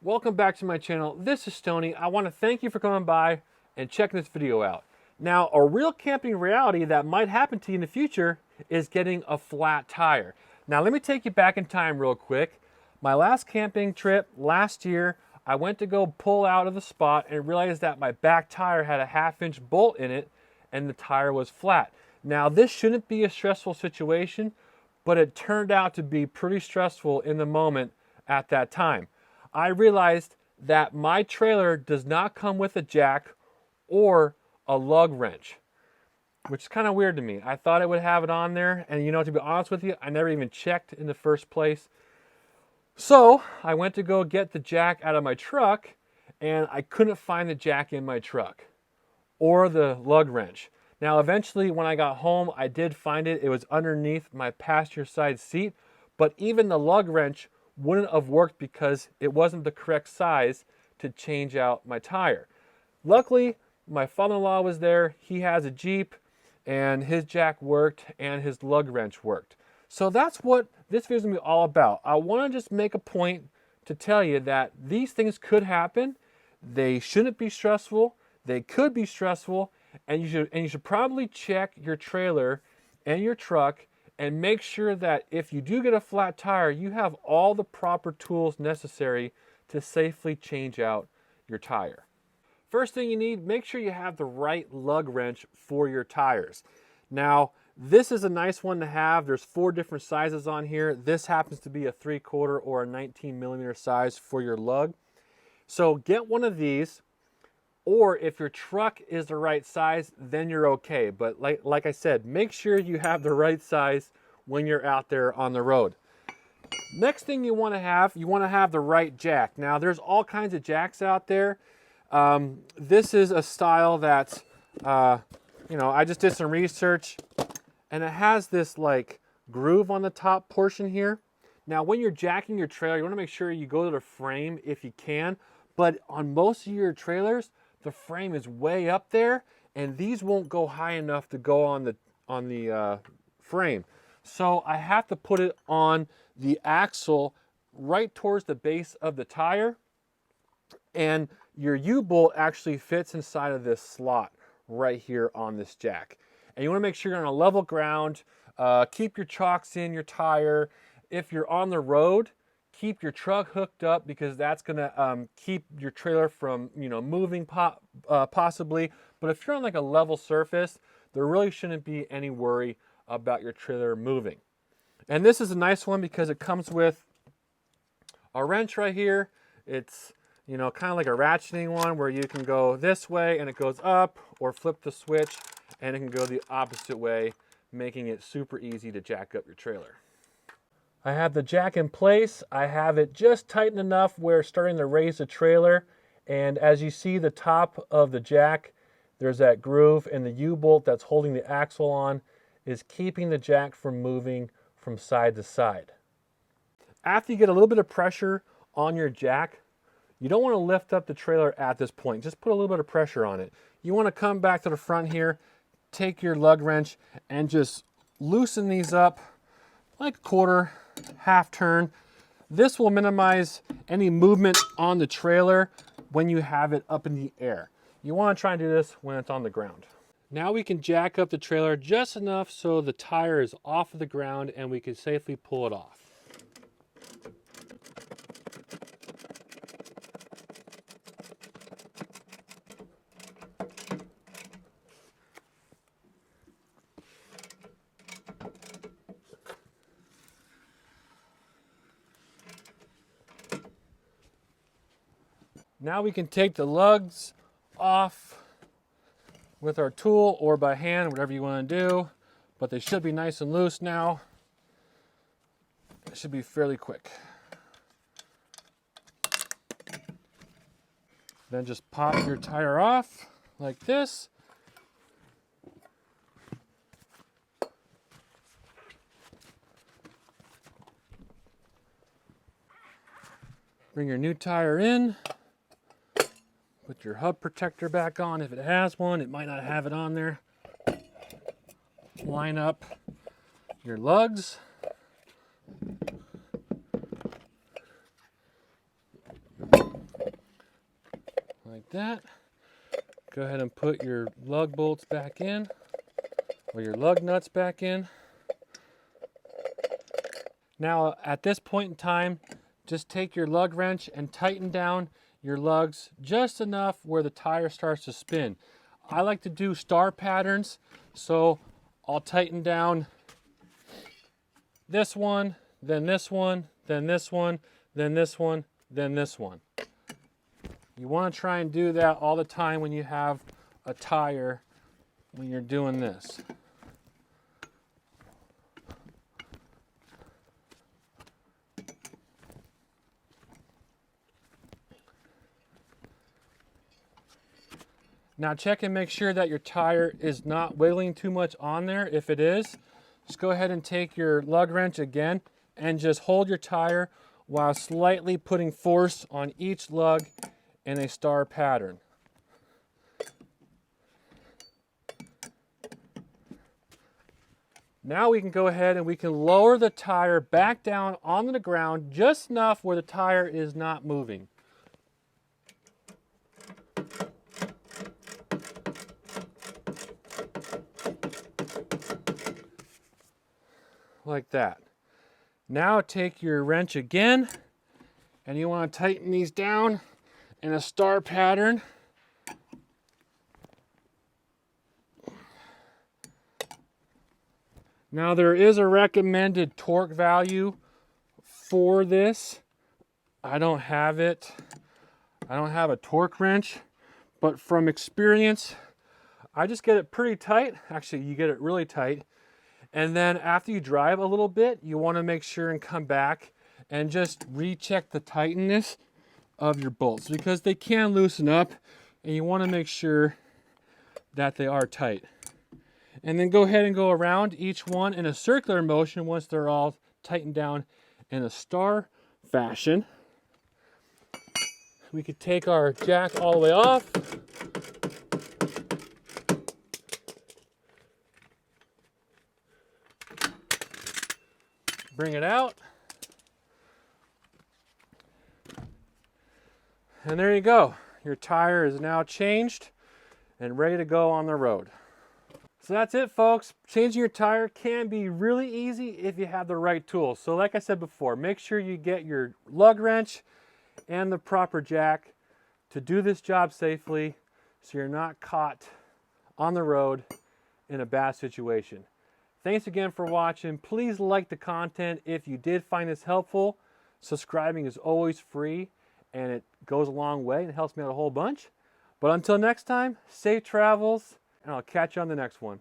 Welcome back to my channel. This is Stoney. I want to thank you for coming by and checking this video out. Now, a real camping reality that might happen to you in the future is getting a flat tire. Now, let me take you back in time real quick. My last camping trip last year, I went to go pull out of the spot and realized that my back tire had a 1/2-inch bolt in it and the tire was flat. Now, this shouldn't be a stressful situation, but it turned out to be pretty stressful in the moment at that time. I realized that my trailer does not come with a jack or a lug wrench, which is kind of weird to me. I thought it would have it on there, and to be honest with you, I never even checked in the first place. So I went to go get the jack out of my truck, and I couldn't find the jack in my truck or the lug wrench. Now, eventually, when I got home, I did find it. It was underneath my passenger side seat, but even the lug wrench wouldn't have worked because it wasn't the correct size to change out my tire. Luckily, my father-in-law was there. He has a Jeep, and his jack worked, and his lug wrench worked. So that's what this video is going to be all about. I want to just make a point to tell you that these things could happen. They shouldn't be stressful. They could be stressful, and you should probably check your trailer and your truck and make sure that if you do get a flat tire, you have all the proper tools necessary to safely change out your tire. First thing you need, make sure you have the right lug wrench for your tires. Now, this is a nice one to have. There's 4 different sizes on here. This happens to be a 3/4 or a 19mm size for your lug. So get one of these, or if your truck is the right size, then you're okay. But like I said, make sure you have the right size when you're out there on the road. Next thing you want to have the right jack. Now, there's all kinds of jacks out there. This is a style that, I just did some research, and it has this like groove on the top portion here. Now, when you're jacking your trailer, you want to make sure you go to the frame if you can. But on most of your trailers, the frame is way up there, and these won't go high enough to go on the frame. So I have to put it on the axle right towards the base of the tire, and your U-bolt actually fits inside of this slot right here on this jack. And you want to make sure you're on a level ground. Keep your chocks in your tire. If you're on the road, keep your truck hooked up, because that's going to keep your trailer from moving possibly. But if you're on like a level surface, there really shouldn't be any worry about your trailer moving. And this is a nice one because it comes with a wrench right here. It's kind of like a ratcheting one where you can go this way and it goes up, or flip the switch and it can go the opposite way, making it super easy to jack up your trailer. I have the jack in place. I have it just tightened enough where it's starting to raise the trailer. And as you see, the top of the jack, there's that groove, and the U-bolt that's holding the axle on is keeping the jack from moving from side to side. After you get a little bit of pressure on your jack, you don't want to lift up the trailer at this point. Just put a little bit of pressure on it. You want to come back to the front here, take your lug wrench, and just loosen these up like a quarter, half turn. This will minimize any movement on the trailer when you have it up in the air. You want to try and do this when it's on the ground. Now we can jack up the trailer just enough so the tire is off of the ground and we can safely pull it off. Now we can take the lugs off with our tool or by hand, whatever you want to do, but they should be nice and loose now. It should be fairly quick. Then just pop your tire off like this. Bring your new tire in. Put your hub protector back on if it has one. It might not have it on there. Line up your lugs. like that. Go ahead and put your lug bolts back in, or your lug nuts back in. Now at this point in time, just take your lug wrench and tighten down your lugs just enough where the tire starts to spin. I like to do star patterns, so I'll tighten down this one, then this one, then this one, then this one, then this one. You want to try and do that all the time when you have a tire when you're doing this. Now check and make sure that your tire is not wiggling too much on there. If it is, just go ahead and take your lug wrench again and just hold your tire while slightly putting force on each lug in a star pattern. Now we can go ahead and we can lower the tire back down onto the ground just enough where the tire is not moving. Like that. Now take your wrench again and you want to tighten these down in a star pattern. Now there is a recommended torque value for this. I don't have it. I don't have a torque wrench, but from experience, I just get it pretty tight. Actually, you get it really tight. And then after you drive a little bit, you want to make sure and come back and just recheck the tightness of your bolts because they can loosen up and you want to make sure that they are tight. And then go ahead and go around each one in a circular motion once they're all tightened down in a star fashion. We could take our jack all the way off. Bring it out. And there you go. Your tire is now changed and ready to go on the road. So that's it, folks. Changing your tire can be really easy if you have the right tools. So like I said before, make sure you get your lug wrench and the proper jack to do this job safely so you're not caught on the road in a bad situation. Thanks again for watching. Please like the content if you did find this helpful. Subscribing is always free and it goes a long way and it helps me out a whole bunch. But until next time, safe travels, and I'll catch you on the next one.